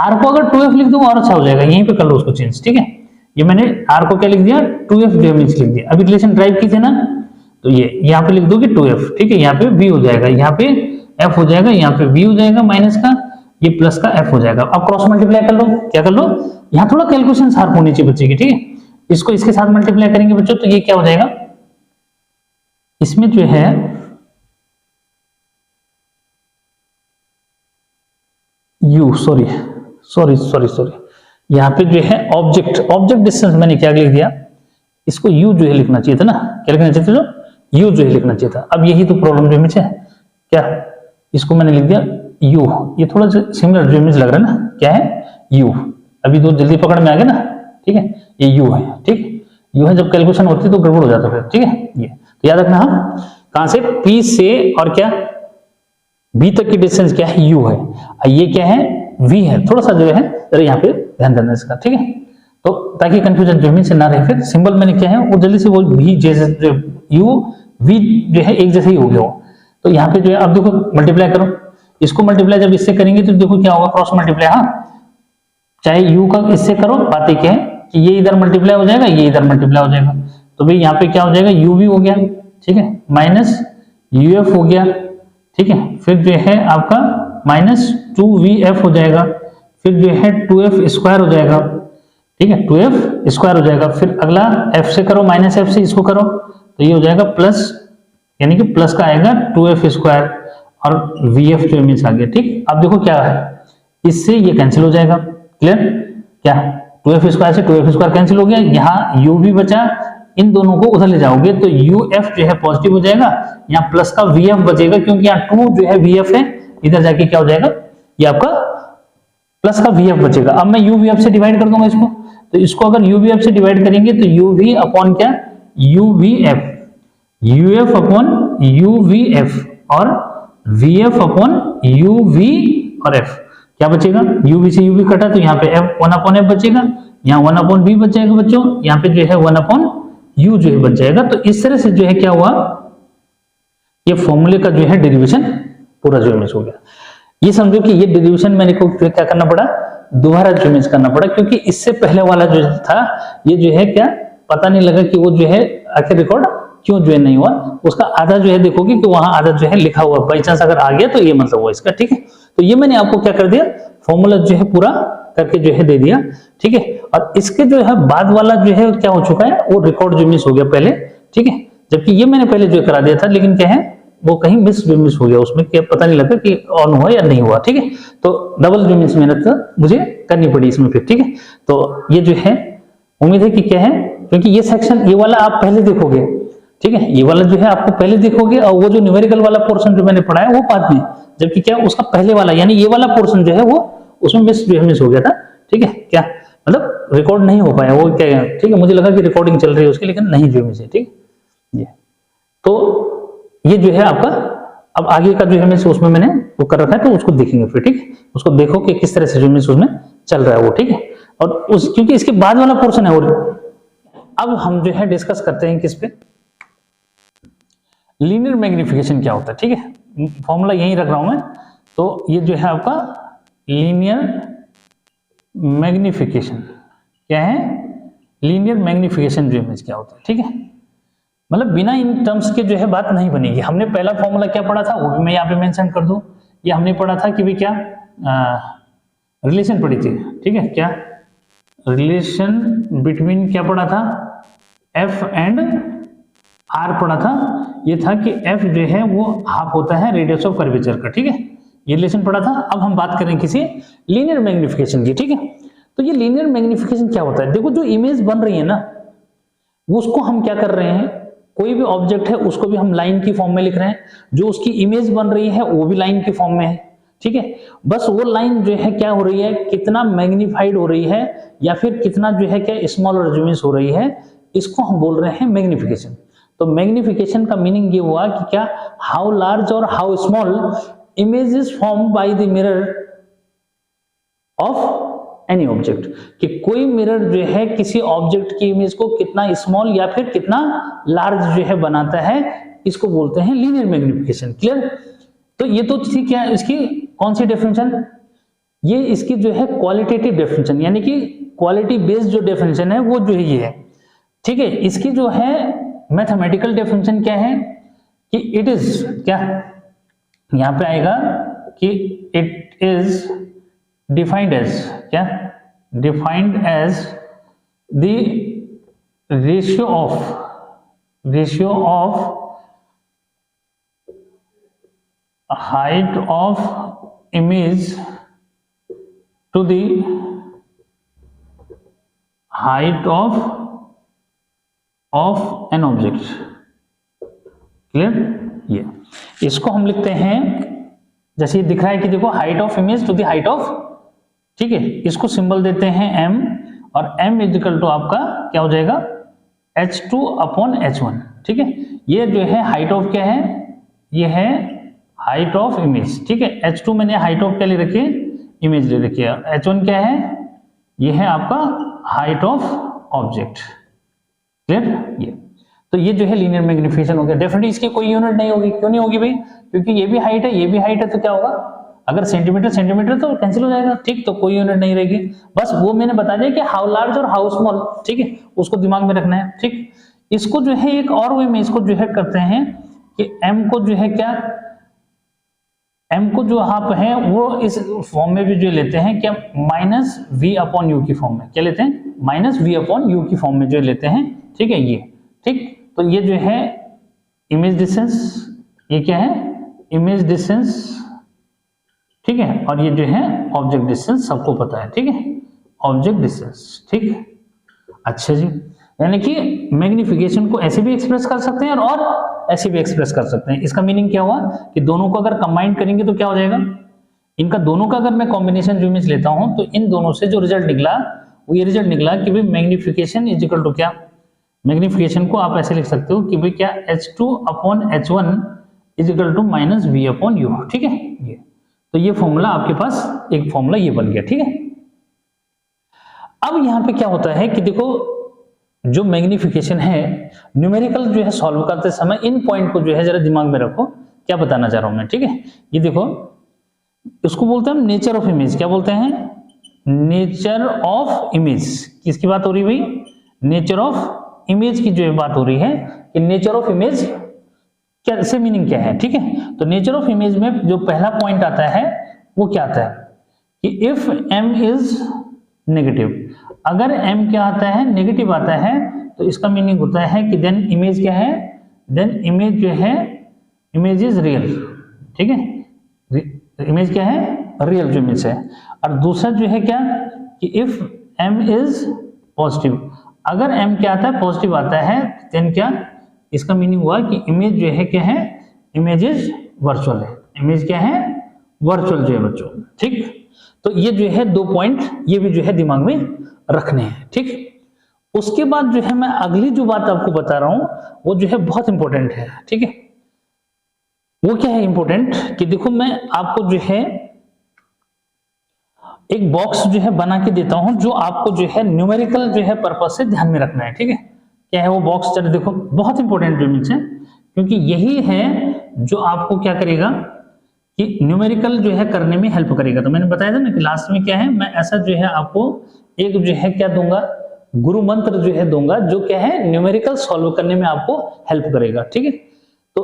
R को अगर 2F लिख दूंगा और अच्छा हो जाएगा, यहीं पे कर लो उसको चेंज। ठीक है, ये मैंने R को क्या लिख दिया 2F जो लिख दिया। अभी रिलेशन ड्राइव की थे ना, तो ये यहाँ पे लिख दोगे 2F। ठीक है, यहाँ पे V हो जाएगा, यहाँ पे F हो जाएगा, यहाँ पे V हो जाएगा माइनस का, ये प्लस का F हो जाएगा। अब क्रॉस मल्टीप्लाई कर लो, क्या कर लो, यहाँ थोड़ा कैलकुलेशन शार्प होनी चाहिए बच्चे की। ठीक है, इसको इसके साथ मल्टीप्लाई करेंगे बच्चों, तो ये क्या हो जाएगा, इसमें जो है U सॉरी यहाँ पे जो है ऑब्जेक्ट डिस्टेंस मैंने क्या लिख दिया, इसको U जो है लिखना चाहिए था ना, क्या लिखना चाहिए था, U जो है लिखना चाहिए था। अब यही तो प्रॉब्लम जो इमेज है, क्या इसको मैंने लिख दिया U, ये थोड़ा सिमिलर जो इमेज लग रहा है ना, क्या है U, अभी तो जल्दी पकड़ में आ गया ना। ठीक है, ये U है। ठीक, U है, जब कैलकुलेशन होती है तो गड़बड़ हो जाता है फिर। ठीक है, ये तो याद रखना, हम कहां से P से और क्या B तक की डिस्टेंस क्या है U है, ये क्या है V है। थोड़ा सा जो है यहाँ पे ध्यान देना इसका, ठीक है। तो ताकि कंफ्यूजन जो है से ना रहे, फिर सिंबल मैंने क्या है वो जल्दी से वो भी जैसे यू वी जो है एक जैसे ही हो गया हो। तो यहाँ पे जो है अब देखो मल्टीप्लाई करो, इसको मल्टीप्लाई जब इससे करेंगे तो देखो क्या होगा, क्रॉस मल्टीप्लाई। हाँ, चाहे यू का इससे करो, बात एक है कि ये इधर मल्टीप्लाई हो जाएगा, ये इधर मल्टीप्लाई हो जाएगा, तो भाई यहाँ पे क्या हो जाएगा, यू वी हो गया, ठीक है, माइनस यू एफ हो गया, ठीक है, फिर जो है आपका माइनस 2vf हो जाएगा, फिर जो है 2f स्क्वायर हो जाएगा, ठीक है, 2f स्क्वायर हो जाएगा, फिर अगला f से करो, माइनस f से इसको करो, तो ये हो जाएगा प्लस, यानी कि प्लस का आएगा 2f स्क्वायर और vf जो मीन्स आ गया, ठीक। अब देखो क्या है, इससे ये कैंसिल हो जाएगा, क्लियर, क्या 2f स्क्वायर से 2f स्क्वायर कैंसिल हो गया, यहाँ u भी बचा, इन दोनों को उधर ले जाओगे तो uf जो है पॉजिटिव हो जाएगा, यहाँ प्लस का vf बचेगा, क्योंकि यहाँ 2 जो है vf है, इधर जाके क्या हो जाएगा, ये आपका प्लस का vf बचेगा। अब मैं uvf से डिवाइड कर दूंगा इसको, तो इसको अगर uvf से डिवाइड करेंगे तो uv अपॉन क्या, uvf, uf अपॉन uvf और vf अपॉन uv और f, क्या बचेगा, uv से uv कटा तो यहाँ पे f 1 अपॉन f बचेगा, यहाँ 1 अपॉन v बच जाएगा बच्चों, यहाँ पे जो है 1 अपॉन u जो है बच जाएगा। तो इस तरह से जो है क्या हुआ, ये फॉर्मूले का जो है डेरिवेशन पूरा जो है हो गया। ये समझो कि ये डेरिवेशन मैंने को क्या करना पड़ा, दोबारा जो है करना पड़ा, क्योंकि इससे पहले वाला जो था ये जो है क्या पता नहीं लगा कि वो जो है आखिर रिकॉर्ड क्यों जो है नहीं हुआ, उसका आधा जो है देखोगे कि वहां आधा जो है लिखा हुआ, बाई चांस अगर आ गया तो ये मतलब हुआ इसका, ठीक है। तो ये मैंने आपको क्या कर दिया, फॉर्मूला जो है पूरा करके जो है दे दिया, ठीक है। और इसके जो है बाद वाला जो है क्या हो चुका है, वो रिकॉर्ड जो मिस हो गया पहले, ठीक है, जबकि ये मैंने पहले जो करा दिया था, लेकिन क्या है वो कहीं मिस हो गया, उसमें क्या पता नहीं लगा कि ऑन हुआ या नहीं हुआ, ठीक है। तो डबल जो मिस मेहनत मुझे करनी पड़ी इसमें फिर, ठीक है। तो ये जो है उम्मीद है कि क्या है, क्योंकि ये सेक्शन ये वाला आप पहले देखोगे, ठीक है, ये वाला जो है आपको पहले देखोगे, और वो जो न्यूमेरिकल वाला पोर्शन जो मैंने पढ़ाया वो बाद में, जबकि क्या उसका पहले वाला यानी ये वाला पोर्शन जो है वो उसमें मिस हो गया था, ठीक है, क्या मतलब रिकॉर्ड नहीं हो पाया वो, क्या, ठीक है, मुझे लगा कि रिकॉर्डिंग चल रही है उसकी, लेकिन नहीं जो मिस है, ठीक है। तो ये जो है आपका अब आगे का जो है मिस उसमें मैंने वो कर रखा है, तो उसको देखेंगे फिर, ठीक है, उसको देखो कि किस तरह से जो मिस उसमें चल रहा है वो, ठीक है। और उस क्योंकि इसके बाद वाला पोर्शन है, और अब हम जो है डिस्कस करते हैं किस पे, लीनियर मैग्निफिकेशन क्या होता है, ठीक है, फॉर्मूला यही रख रहा हूं मैं। तो ये जो है आपका लीनियर मैग्निफिकेशन क्या है, लीनियर मैग्निफिकेशन जो इमेज क्या होता है, ठीक है, मतलब बिना इन टर्म्स के जो है बात नहीं बनेगी। हमने पहला फॉर्मूला क्या पढ़ा था वो भी मैं यहाँ पे मेंशन कर दूं, ये हमने पढ़ा था कि भाई क्या रिलेशन पढ़ी थी, ठीक है, क्या रिलेशन बिटवीन क्या पढ़ा था, एफ एंड आर पढ़ा था। ये था कि एफ जो है वो हाफ होता है रेडियस ऑफ कर्वेचर का, ठीक है, ये रिलेशन पढ़ा था। अब हम बात करें किसी लीनियर मैग्निफिकेशन की, ठीक है। तो ये लीनियर मैग्निफिकेशन क्या होता है, देखो जो इमेज बन रही है ना उसको हम क्या कर रहे हैं, कोई भी ऑब्जेक्ट है उसको भी हम लाइन की फॉर्म में लिख रहे हैं, जो उसकी इमेज बन रही है वो भी लाइन की फॉर्म में है, ठीक है। बस वो लाइन जो है क्या हो रही है, कितना मैग्निफाइड हो रही है या फिर कितना जो है क्या स्मॉल रेजुमेंस हो रही है, इसको हम बोल रहे हैं मैग्निफिकेशन। तो मैग्निफिकेशन का मीनिंग ये हुआ कि क्या हाउ लार्ज और how small image is formed by the mirror of any object, कि कोई मिरर जो है किसी ऑब्जेक्ट की इमेज को कितना स्मॉल या फिर कितना लार्ज जो है बनाता है, इसको बोलते हैं लीनियर मैग्निफिकेशन। क्लियर। तो ये तो थी क्या इसकी कौन सी डेफिनेशन, ये इसकी जो है क्वालिटेटिव डेफिनेशन, यानी कि क्वालिटी बेस्ड जो डेफिनेशन है वो जो है ये है, ठीक है। इसकी जो है मैथमेटिकल डेफिनेशन क्या है कि इट इज क्या, यहां पे आएगा कि इट इज डिफाइंड एज क्या, defined as the ratio of height of image to the height of an object. Clear. ये इसको हम लिखते हैं जैसे ये दिख रहा है कि देखो height of image to the height of, ठीक है, इसको सिंबल देते हैं m, और m इक्वल टू आपका क्या हो जाएगा h2 अपॉन h1, ठीक है। ये जो है हाइट ऑफ क्या है, ये है हाइट ऑफ इमेज, ठीक है। h2 मैंने हाइट ऑफ क्या ले रखी है, इमेज ले रखी है। h1 क्या है, ये है आपका हाइट ऑफ ऑब्जेक्ट। क्लियर? ये तो ये जो है लीनियर मैग्निफिकेशन हो गया। डेफिनेटली इसकी कोई यूनिट नहीं होगी। क्यों नहीं होगी भाई? क्योंकि ये भी हाइट है, ये भी हाइट है, तो क्या होगा? अगर सेंटीमीटर सेंटीमीटर तो कैंसिल हो जाएगा, ठीक, तो कोई यूनिट नहीं रहेगी। बस वो मैंने बता दिया कि हाउ लार्ज और हाउ स्मॉल, ठीक है, उसको दिमाग में रखना है, ठीक। इसको जो है एक और वे में इसको जो है करते हैं कि m को जो है क्या, m को जो आप है वो इस फॉर्म में भी जो लेते हैं क्या, माइनस v अपॉन यू की फॉर्म में, क्या लेते हैं, माइनस v अपॉन यू की फॉर्म में जो लेते हैं, ठीक है, ये ठीक। तो ये जो है इमेज डिस्टेंस, ये क्या है, इमेज डिस्टेंस, ठीक है, और ये जो है ऑब्जेक्ट डिस्टेंस, सबको पता है, ठीक है, ऑब्जेक्ट डिस्टेंस, ठीक। अच्छा जी, यानी कि मैग्निफिकेशन को ऐसे भी एक्सप्रेस कर सकते हैं और ऐसे भी एक्सप्रेस कर सकते हैं। इसका मीनिंग क्या हुआ कि दोनों को अगर कंबाइन करेंगे तो क्या हो जाएगा, इनका दोनों का अगर मैं कॉम्बिनेशन जो इमेज लेता हूं तो इन दोनों से जो रिजल्ट निकला वो ये रिजल्ट निकला कि भाई मैग्निफिकेशन इज इक्वल टू क्या, मैग्निफिकेशन को आप ऐसे लिख सकते हो कि भाई क्या, h2 upon h1 is equal to minus v upon u, ठीक है। ये तो ये फॉर्मूला आपके पास एक फॉर्मूला ये बन गया, ठीक है। अब यहां पे क्या होता है कि देखो जो मैग्निफिकेशन है, न्यूमेरिकल जो है सॉल्व करते समय इन पॉइंट को जो है जरा दिमाग में रखो, क्या बताना चाह रहा हूं मैं, ठीक है। ये देखो, इसको बोलते हैं नेचर ऑफ इमेज, क्या बोलते हैं, नेचर ऑफ इमेज। किसकी बात हो रही है भाई, नेचर ऑफ इमेज की जो बात हो रही है कि नेचर ऑफ इमेज क्या से मीनिंग क्या है, ठीक है। तो नेचर ऑफ इमेज में जो पहला पॉइंट आता है वो क्या आता है कि इफ m इज नेगेटिव, अगर m क्या आता है, नेगेटिव आता है, तो इसका मीनिंग होता है कि देन इमेज क्या है, देन इमेज जो है, इमेज इज रियल, ठीक है, इमेज क्या है, रियल जो इमेज है। और दूसरा जो है क्या कि इफ m इज पॉजिटिव, अगर m क्या आता है, पॉजिटिव आता है, देन क्या, इसका मीनिंग हुआ कि इमेज जो है क्या है, इमेज इज वर्चुअल है, इमेज क्या है, वर्चुअल जो है बच्चों, ठीक। तो ये जो है दो पॉइंट ये भी जो है दिमाग में रखने हैं, ठीक। उसके बाद जो है मैं अगली जो बात आपको बता रहा हूं वो जो है बहुत इंपॉर्टेंट है, ठीक है। वो क्या है इंपॉर्टेंट कि देखो मैं आपको जो है एक बॉक्स जो है बना के देता हूं जो आपको जो है न्यूमेरिकल जो है पर्पस से ध्यान में रखना है, ठीक है। क्या है वो बॉक्स, चलो देखो बहुत इंपॉर्टेंट इमेज है, क्योंकि यही है जो आपको क्या करेगा कि न्यूमेरिकल जो है करने में हेल्प करेगा। तो मैंने बताया था ना कि लास्ट में क्या है, मैं ऐसा जो है आपको एक जो है क्या दूंगा, गुरु मंत्र जो है दूंगा, जो क्या है न्यूमेरिकल सॉल्व करने में आपको हेल्प करेगा, ठीक है। तो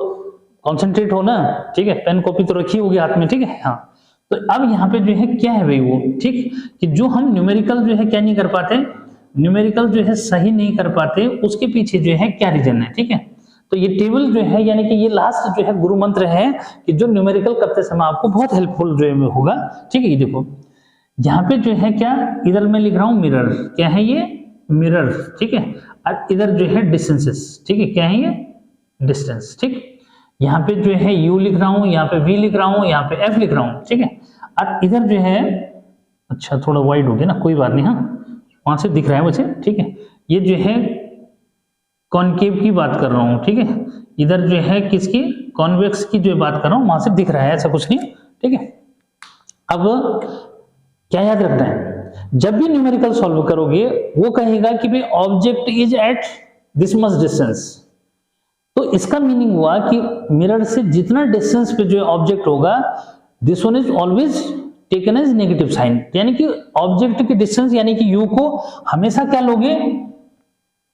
कॉन्सेंट्रेट हो ना, ठीक है, पेन कॉपी तो रखी होगी हाथ में, ठीक है। हाँ, तो अब यहाँ पे जो है क्या है भाई वो, ठीक, कि जो हम न्यूमेरिकल जो है क्या नहीं कर पाते, न्यूमेरिकल जो है सही नहीं कर पाते, उसके पीछे जो है क्या रीजन है, ठीक है। तो ये टेबल जो है यानी कि ये लास्ट जो है गुरु मंत्र है कि जो न्यूमेरिकल करते समय आपको बहुत हेल्पफुल जो है होगा, ठीक है। ये देखो यहाँ पे जो है क्या, इधर मैं लिख रहा हूं मिरर, क्या है ये, मिरर, ठीक है। और इधर जो है डिस्टेंसेस, ठीक है, क्या है ये, डिस्टेंस, ठीक। यहाँ पे जो है u लिख रहा हूं, यहाँ पे v लिख रहा हूं, यहाँ पे f लिख रहा हूं, ठीक है। और इधर जो है, अच्छा थोड़ा वाइड हो गया ना, कोई बात नहीं, हाँ वहां से दिख रहा है मुझे, ठीक है। ये जो है कॉनकेव की बात कर रहा हूं, ठीक है। इधर जो है किसकी, कॉन्वेक्स की जो बात कर रहा हूं, वहां से दिख रहा है, ऐसा कुछ नहीं, ठीक है। अब क्या याद रखना है, जब भी न्यूमेरिकल सॉल्व करोगे वो कहेगा कि भाई object is at this much distance, तो इसका मीनिंग हुआ कि मिरर से जितना डिस्टेंस पे जो ऑब्जेक्ट होगा, this one is always taken as negative sign, यानी कि ऑब्जेक्ट की डिस्टेंस यानी कि u को हमेशा क्या लोगे,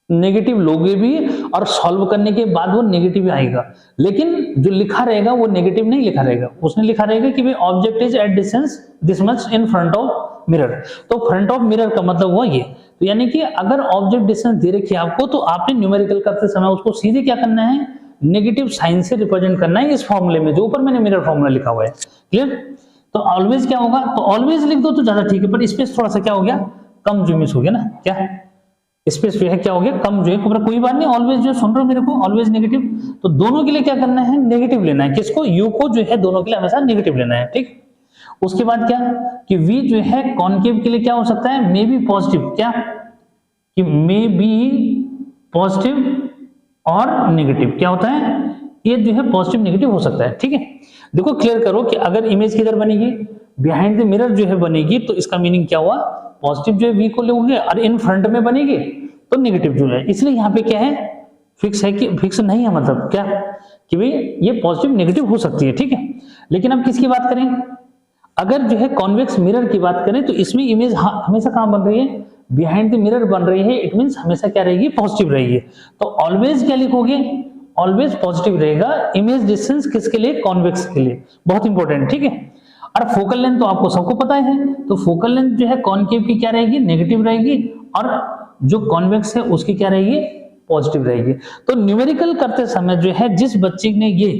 नेगेटिव लोगे भी, और सॉल्व करने के बाद वो नेगेटिव आएगा, लेकिन जो लिखा रहेगा वो नेगेटिव नहीं लिखा रहेगा, उसने लिखा रहेगा कि भाई object is at distance this much in front of mirror. तो फ्रंट ऑफ मिरर का मतलब हुआ ये, तो यानी कि अगर ऑब्जेक्ट डिस्टेंस दे रखी है आपको, तो आपने न्यूमेरिकल करते समय उसको सीधे क्या करना है, नेगेटिव साइन से रिप्रेजेंट करना है, इस फॉर्मूले में जो ऊपर मैंने मिरर फॉर्मूला लिखा हुआ है, क्लियर। तो ऑलवेज क्या होगा, तो ऑलवेज लिख दो तो ज्यादा ठीक है, पर स्पेस थोड़ा सा क्या हो गया, कम जो मिस हो गया ना, क्या स्पेस जो है क्या हो गया, कम जो है, पर कोई बात नहीं, ऑलवेज जो सुन रहे हो मेरे को, ऑलवेज नेगेटिव, तो दोनों के लिए क्या करना है, नेगेटिव लेना है, किसको, u को जो है दोनों के लिए हमेशा नेगेटिव लेना है, ठीक। उसके बाद क्या कि v जो है कॉनकेव के लिए क्या हो सकता है, मे बी पॉजिटिव, क्या कि मे बी पॉजिटिव और नेगेटिव, क्या होता है, ये जो है पॉजिटिव नेगेटिव हो सकता है, ठीक है। देखो क्लियर करो कि अगर इमेज किधर बनेगी, बिहाइंड द मिरर जो है बनेगी तो इसका मीनिंग क्या हुआ, पॉजिटिव जो है वी को लोगे, और इन फ्रंट में बनेगी तो नेगेटिव जो है। इसलिए यहाँ पे क्या है, फिक्स है कि फिक्स नहीं है, मतलब क्या कि भाई ये पॉजिटिव नेगेटिव हो सकती है, ठीक है। लेकिन अब किसकी बात करें, अगर जो है कॉन्वेक्स मिरर की बात करें तो इसमें इमेज हमेशा कहां बन रही है, बिहाइंड द मिरर बन रही है। इट मींस हमेशा क्या रहेगी, पॉजिटिव रहेगी। तो ऑलवेज क्या लिखोगे, ऑलवेज पॉजिटिव रहेगा इमेज डिस्टेंस किसके लिए, कॉन्वेक्स के लिए, बहुत इंपॉर्टेंट, ठीक है। और फोकल लेंथ तो आपको सबको पता है, तो फोकल लेंथ जो है कॉनकेव की क्या रहेगी, नेगेटिव रहेगी, और जो कॉन्वेक्स है उसकी क्या रहेगी, पॉजिटिव रहेगी। तो न्यूमेरिकल करते समय जो है जिस बच्चे ने ये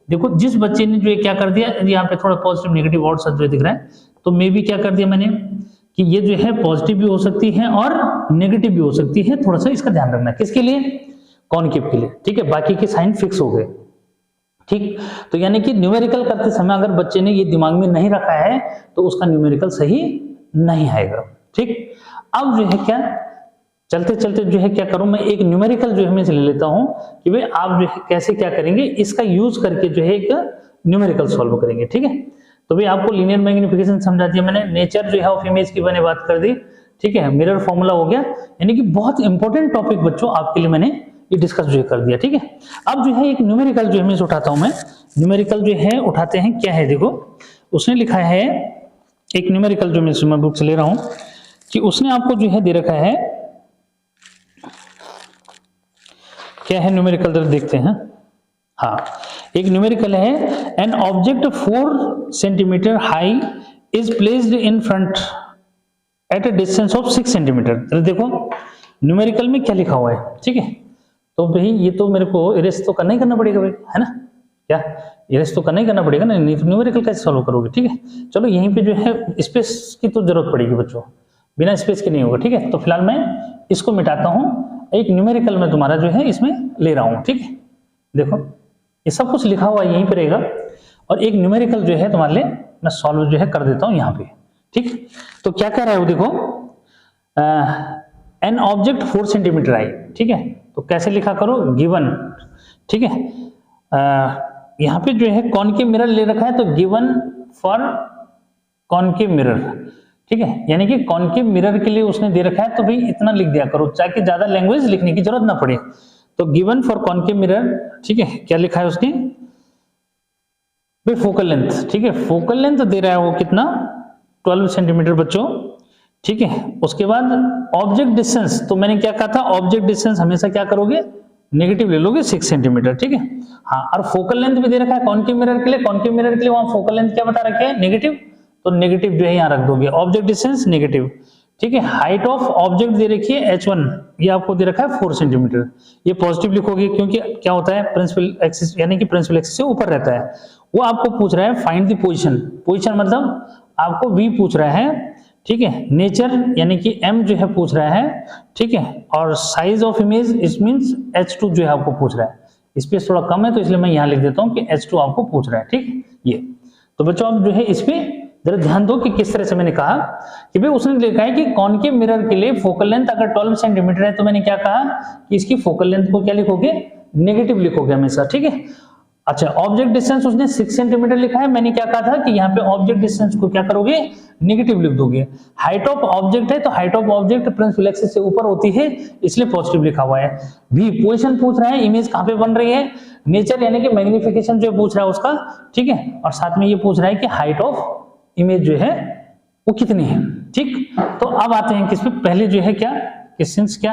देखो, जिस बच्चे ने जो ये क्या कर दिया, यहाँ पे थोड़ा पॉजिटिव नेगेटिव और सब जो दिख रहा है, तो मे भी क्या कर दिया मैंने कि ये जो है पॉजिटिव भी हो सकती है और नेगेटिव भी हो सकती है, थोड़ा सा इसका ध्यान रखना। किसके लिए, कॉनकेव के लिए, ठीक है। बाकी के साइन फिक्स हो गए, ठीक। तो यानी कि न्यूमेरिकल करते समय अगर बच्चे ने ये दिमाग में नहीं रखा है तो उसका न्यूमेरिकल सही नहीं आएगा, ठीक। अब जो है क्या, चलते चलते जो है क्या करूं मैं, एक न्यूमेरिकल जो है मैं ले लेता हूं कि भाई आप जो है कैसे क्या करेंगे, इसका यूज करके जो है एक न्यूमेरिकल सॉल्व करेंगे, ठीक है। तो भाई आपको लीनियर मैग्निफिकेशन समझा दिया मैंने, नेचर जो है ऑफ इमेज की मैंने बात कर दी, ठीक है, मिरर फॉर्मूला हो गया, यानी कि बहुत इंपॉर्टेंट टॉपिक बच्चों आपके लिए मैंने ये डिस्कस जो कर दिया, ठीक है। अब जो है एक न्यूमेरिकल जो है उठाता हूं मैं, न्यूमेरिकल जो है उठाते हैं, क्या है देखो, उसने लिखा है एक न्यूमेरिकल जो मैं बुक से ले रहा हूं कि उसने आपको जो है दे रखा है, क्या है न्यूमेरिकल, जरा देखते हैं। हाँ, एक न्यूमेरिकल है, an object 4 centimetre high is placed in front at a distance of 6 centimetre. देखो न्यूमेरिकल में क्या लिखा हुआ है, ठीक है। तो भाई ये तो मेरे को इरेज तो करना ही करना पड़ेगा भाई, है ना, क्या इरेज तो करना ही करना पड़ेगा ना, नहीं तो न्यूमेरिकल कैसे सॉल्व करोगे, ठीक है। चलो यहीं पे जो है स्पेस की तो जरूरत पड़ेगी बच्चों, बिना स्पेस के नहीं होगा, ठीक है। तो फिलहाल मैं इसको मिटाता हूं, एक न्यूमेरिकल में तुम्हारा जो है इसमें ले रहा हूं, ठीक है। देखो ये सब कुछ लिखा हुआ यहीं पे रहेगा, और एक न्यूमेरिकल जो है तुम्हारे लिए मैं सॉल्व जो है कर देता हूं यहाँ पे, ठीक। तो क्या कह रहा है वो देखो, एन ऑब्जेक्ट 4 सेंटीमीटर हाई, ठीक है। तो कैसे लिखा करो, गिवन, ठीक है। यहाँ पे जो है कॉनकेव मिरर ले रखा है, तो गिवन फॉर कॉनकेव मिरर, ठीक है, यानी कि कॉनकेव मिरर के लिए उसने दे रखा है, तो भाई इतना लिख दिया करो ताकि ज्यादा लैंग्वेज लिखने की जरूरत ना पड़े। तो गिवन फॉर कॉनकेव मिरर, ठीक है, क्या लिखा है उसने, भाई फोकल लेंथ, ठीक है, फोकल लेंथ दे रहा है वो कितना, 12 सेंटीमीटर बच्चों, ठीक है। उसके बाद ऑब्जेक्ट डिस्टेंस, तो मैंने क्या कहा था, ऑब्जेक्ट डिस्टेंस हमेशा क्या करोगे, नेगेटिव ले लोगे 6 सेंटीमीटर, ठीक है। हाँ, और फोकल लेंथ भी दे रखा है कॉनकेव मिरर के लिए, कॉनकेव मिरर के लिए वहां फोकल लेंथ क्या बता रखे है, नेगेटिव, तो नेगेटिव जो है यहाँ रख दोगे, ऑब्जेक्ट डिस्टेंस नेगेटिव, ठीक है। हाइट ऑफ ऑब्जेक्ट दे रखी है h1, ये आपको दे रखा है 4 सेंटीमीटर, ये पॉजिटिव लिखोगे क्योंकि क्या होता है, प्रिंसिपल एक्सिस यानी कि प्रिंसिपल एक्सिस से ऊपर रहता है। वो आपको पूछ रहा है फाइंड द पोजीशन, पोजीशन मतलब आपको v पूछ रहा है, ठीक है। नेचर यानी कि m जो है पूछ रहा है, ठीक है। और size of image it means h2 जो है आपको पूछ रहा है, स्पेस थोड़ा कम है तो इसलिए मैं यहाँ लिख देता हूँ कि h2 आपको पूछ रहा है, ठीक। ये तो बच्चों आप जो है इस पे जरा ध्यान दो कि किस तरह से मैंने कहा कि भाई उसने लिखा है कि कॉनकेव मिरर के लिए फोकल लेंथ अगर 12 सेंटीमीटर है, तो मैंने क्या कहा कि इसकी फोकल लेंथ को क्या लिखोगे, नेगेटिव लिखोगे हमेशा, ठीक है। अच्छा, ऑब्जेक्ट डिस्टेंस उसने 6 सेंटीमीटर लिखा है, मैंने क्या कहा था कि यहाँ पे ऑब्जेक्ट डिस्टेंस को क्या करोगे, नेगेटिव लिख दोगे। हाइट ऑफ ऑब्जेक्ट है, तो height of object principal axis से ऊपर होती है, इसलिए पॉजिटिव लिखा हुआ है। भी पोजीशन पूछ रहा है, इमेज कहाँ पे बन रही है, नेचर यानी कि मैग्निफिकेशन जो पूछ रहा है उसका, ठीक है। और साथ में ये पूछ रहा है कि हाइट ऑफ इमेज जो है वो कितनी है, ठीक। तो अब आते हैं किस पे, पहले जो है क्या कि सिंस क्या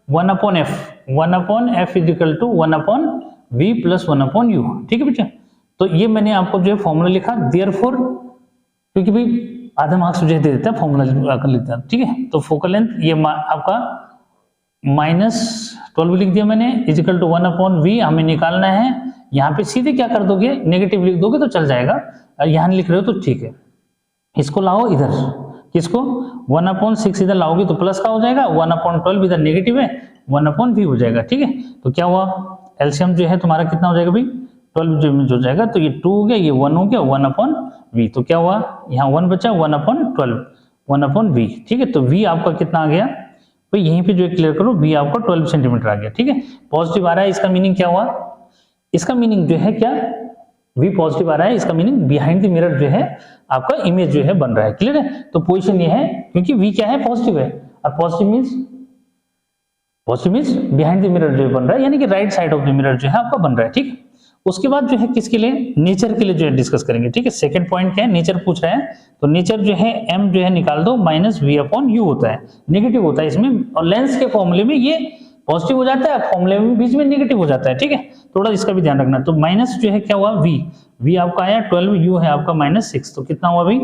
1/f, 1/f is equal to 1/v plus 1/u, ठीक है बच्चे। तो ये मैंने आपको जो है फॉर्मूला लिखा, देयरफॉर, क्योंकि भाई आधा मार्क्स जो है दे देता है फॉर्मूला कर लेता है, ठीक है। तो फोकल लेंथ ये आपका -12 लिख दिया मैंने, इज इक्वल टू 1/v हमें निकालना है। यहाँ पे सीधे क्या कर दोगे, नेगेटिव लिख दोगे तो चल जाएगा, यहाँ लिख रहे हो तो ठीक है। इसको लाओ इधर, किसको 1/6 इधर लाओगे तो प्लस का हो जाएगा, 1/12 इधर नेगेटिव है, 1/v हो जाएगा, ठीक है। तो क्या हुआ, एलसीएम जो है तुम्हारा कितना हो जाएगा भाई, 12 जो हो जाएगा, तो ये 2 हो गया, ये 1 हो गया, 1/v, तो क्या हुआ, यहाँ 1 बचा, 1/12, 1/v, ठीक है। तो v आपका कितना आ गया भाई, यहीं पे जो है क्लियर करो, v आपका 12 सेंटीमीटर आ गया, ठीक है। पॉजिटिव आ रहा है, इसका मीनिंग क्या हुआ, इसका मीनिंग जो है क्या V पॉजिटिव आ रहा है, इसका मीनिंग बिहाइंड द मिरर जो है आपका इमेज जो है बन रहा है। क्लियर है? तो पोजीशन ये है क्योंकि V क्या है, पॉजिटिव है, और positive means behind the mirror जो बन रहा है, यानी कि right side of the mirror जो है आपका बन रहा है। ठीक है, उसके बाद जो है किसके लिए, नेचर के लिए जो है डिस्कस करेंगे। ठीक है, सेकंड पॉइंट क्या है, नेचर पूछ रहा है, तो नेचर जो है m जो है निकाल दो, -v/u होता है, नेगेटिव होता है इसमें, और लेंस के फॉर्मूले में ये पॉजिटिव हो जाता है, फॉर्मूले में बीच में नेगेटिव हो जाता है। ठीक है, थोड़ा इसका भी ध्यान रखना। तो माइनस जो है क्या हुआ, v आपका आया 12, u है आपका -6, तो कितना हुआ भाई,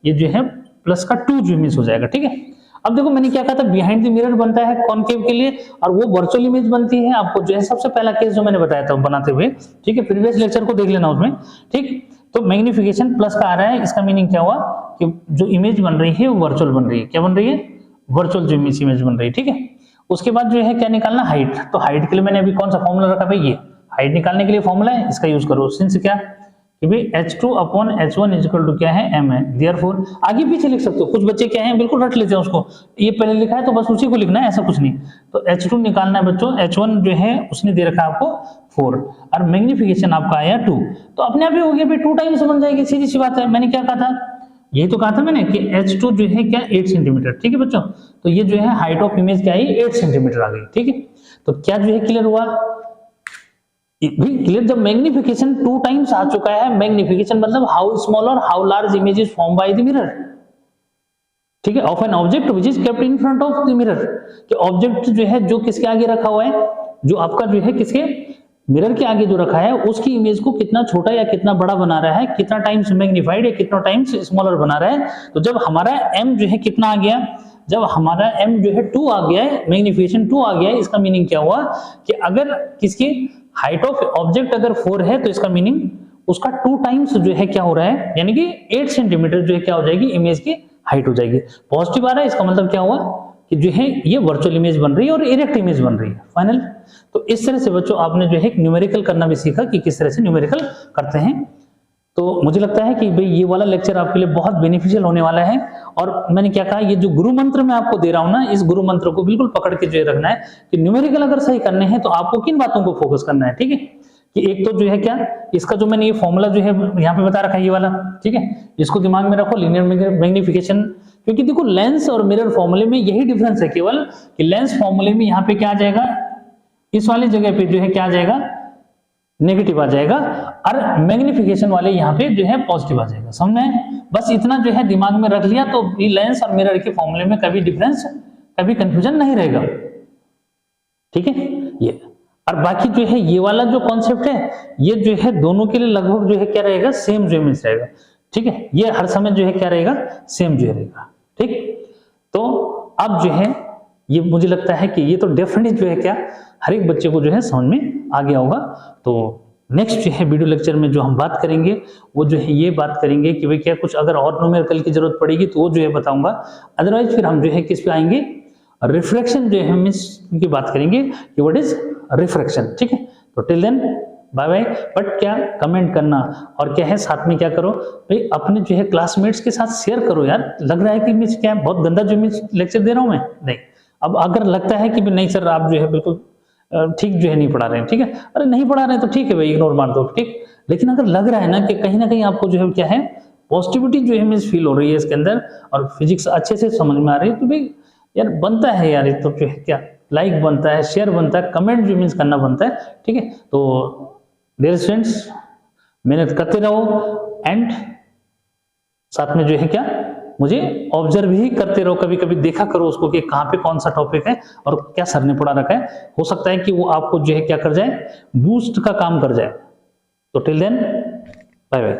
ये जो है प्लस का 2 जो मिस हो जाएगा। ठीक है, अब देखो मैंने क्या कहा था, बिहाइंड द मिरर बनता है कॉनकेव के लिए, और वो वर्चुअल इमेज बनती है आपको जो है सबसे पहला केस जो मैंने बताया था बनाते हुए। ठीक है, प्रीवियस लेक्चर को देख लेना उसमें। ठीक, तो मैग्निफिकेशन प्लस का आ रहा है, इसका मीनिंग क्या हुआ कि जो इमेज बन रही है वो वर्चुअल बन रही है। क्या बन रही है, वर्चुअल जो इमेज बन रही है। ठीक है, उसके बाद जो है क्या निकालना, हाइट। तो हाइट के लिए मैंने अभी कौन सा फॉर्मूला रखा भाई, ये हाइट निकालने के लिए फॉर्मूला है, इसका यूज करो। सिंस क्या कि भाई h2/h1 इक्वल टू क्या है, m है, देयरफॉर आगे पीछे लिख सकते हो। कुछ बच्चे क्या है बिल्कुल रट लेते हैं उसको, ये पहले लिखा है तो बस उसी को लिखना है, ऐसा कुछ नहीं। तो h2 निकालना है बच्चों, h1 जो है उसने दे रखा है आपको 4, और मैग्निफिकेशन आपका आया 2, तो अपने आप ही हो गया भाई, 2 टाइम्स बन जाएगी, सीधी सी बात है। मैंने क्या कहा था, यही तो कहा था मैंने कि h2 जो है क्या 8 सेंटीमीटर। ठीक है बच्चों, तो ये जो है हाइट ऑफ इमेज क्या आई, 8 सेंटीमीटर आ गई। ठीक है, तो क्या जो है क्लियर हुआ, क्लियर। जब मैग्निफिकेशन 2 टाइम्स आ चुका है, मैग्निफिकेशन मतलब हाउ स्मॉल और how large image is form by the mirror. ठीक है, of an object which is kept in front of the mirror, कि ऑब्जेक्ट जो है जो किसके आगे रखा हुआ है, जो आपका जो है किसके मिरर के आगे जो रखा है, उसकी इमेज को कितना छोटा या कितना बड़ा बना रहा है, कितना टाइम्स मैग्नीफाइड या कितना टाइम्स स्मॉलर बना रहा है। तो जब हमारा m जो है कितना आ गया, जब हमारा m जो है 2 आ गया है, मैग्निफिकेशन 2 आ गया है, इसका मीनिंग क्या हुआ कि अगर किसकी हाइट ऑफ ऑब्जेक्ट अगर 4 है, तो इसका मीनिंग उसका 2 टाइम्स जो है क्या हो रहा है, यानी कि 8 सेंटीमीटर जो है क्या हो जाएगी, इमेज की हाइट हो जाएगी। पॉजिटिव आ रहा है, इसका मतलब क्या हुआ कि जो है ये वर्चुअल इमेज बन रही है और इरेक्ट इमेज बन रही है। फाइनल, तो इस तरह से बच्चों आपने जो है न्यूमेरिकल करना भी सीखा कि किस तरह से न्यूमेरिकल करते हैं। तो मुझे लगता है कि भाई ये वाला लेक्चर आपके लिए बहुत बेनिफिशियल होने वाला है। और मैंने क्या कहा, ये जो गुरु मंत्र मैं आपको दे रहा हूं ना, इस गुरु मंत्र को बिल्कुल पकड़ के जो रखना है कि न्यूमेरिकल अगर सही करने हैं तो आपको किन बातों को फोकस करना है। ठीक है, कि एक तो जो है क्या, इसका जो मैंने ये फॉर्मूला जो है यहाँ पे बता रखा है ये वाला, ठीक है, इसको दिमाग में रखो, लीनियर मैग्निफिकेशन। क्योंकि देखो लेंस और मिरर फॉर्मूले में यही डिफरेंस है केवल, कि लेंस फॉर्मूले में यहाँ पे क्या आ जाएगा, इस वाली जगह पे जो है क्या आ जाएगा, नेगेटिव आ जाएगा, और मैग्निफिकेशन वाले यहाँ पे जो है पॉजिटिव आ जाएगा। समझ में? बस इतना जो है दिमाग में रख लिया तो लेंस और मिरर के फॉर्मूले में कभी डिफरेंस, कभी कंफ्यूजन नहीं रहेगा। ठीक है, ये और बाकी जो है ये वाला जो कॉन्सेप्ट है, ये जो है दोनों के लिए लगभग जो है क्या रहेगा, सेम जो इमेज रहेगा। ठीक है, ये हर समय जो है क्या रहेगा, सेम जो रहेगा। ठीक, तो अब जो है ये मुझे लगता है कि ये तो डेफिनेटली जो है क्या हर एक बच्चे को जो है समझ में आ गया होगा। तो नेक्स्ट जो है वीडियो लेक्चर में जो हम बात करेंगे वो जो है ये बात करेंगे कि भाई क्या कुछ अगर और न्यूमेरिकल की जरूरत पड़ेगी तो वो जो है बताऊंगा। अदरवाइज फिर हम जो है किस पे आएंगे, रिफ्रैक्शन जो है हम इसकी बात करेंगे कि व्हाट इज रिफ्रैक्शन। ठीक है, तो till then bye bye. But क्या कमेंट करना और क्या है साथ में क्या करो भाई, अपने जो है क्लासमेट्स के साथ शेयर करो यार। लग रहा है कि मैं क्या बहुत गंदा जो मैं लेक्चर दे रहा हूं मैं, नहीं। अब अगर लगता है कि नहीं सर आप जो है बिल्कुल ठीक जो है नहीं पढ़ा रहे हैं, ठीक है, अरे नहीं पढ़ा रहे हैं तो ठीक है भाई, इग्नोर मार दो। ठीक, लेकिन अगर लग रहा है ना कि कहीं ना कहीं आपको जो है क्या है पॉजिटिविटी जो है मींस फील हो रही है इसके अंदर और फिजिक्स अच्छे से समझ में आ रही है, तो भाई यार बनता है यार, ये तो जो है क्या लाइक बनता है, शेयर बनता है, कमेंट जो मींस करना बनता है। ठीक है, तो डियर स्टूडेंट्स मेहनत करते रहो एंड साथ में जो है क्या मुझे ऑब्जर्व ही करते रहो, कभी कभी देखा करो उसको कि कहाँ पे कौन सा टॉपिक है और क्या सर ने पढ़ा रखा है। हो सकता है कि वो आपको जो है क्या कर जाए, बूस्ट का काम कर जाए। तो टिल देन बाय बाय।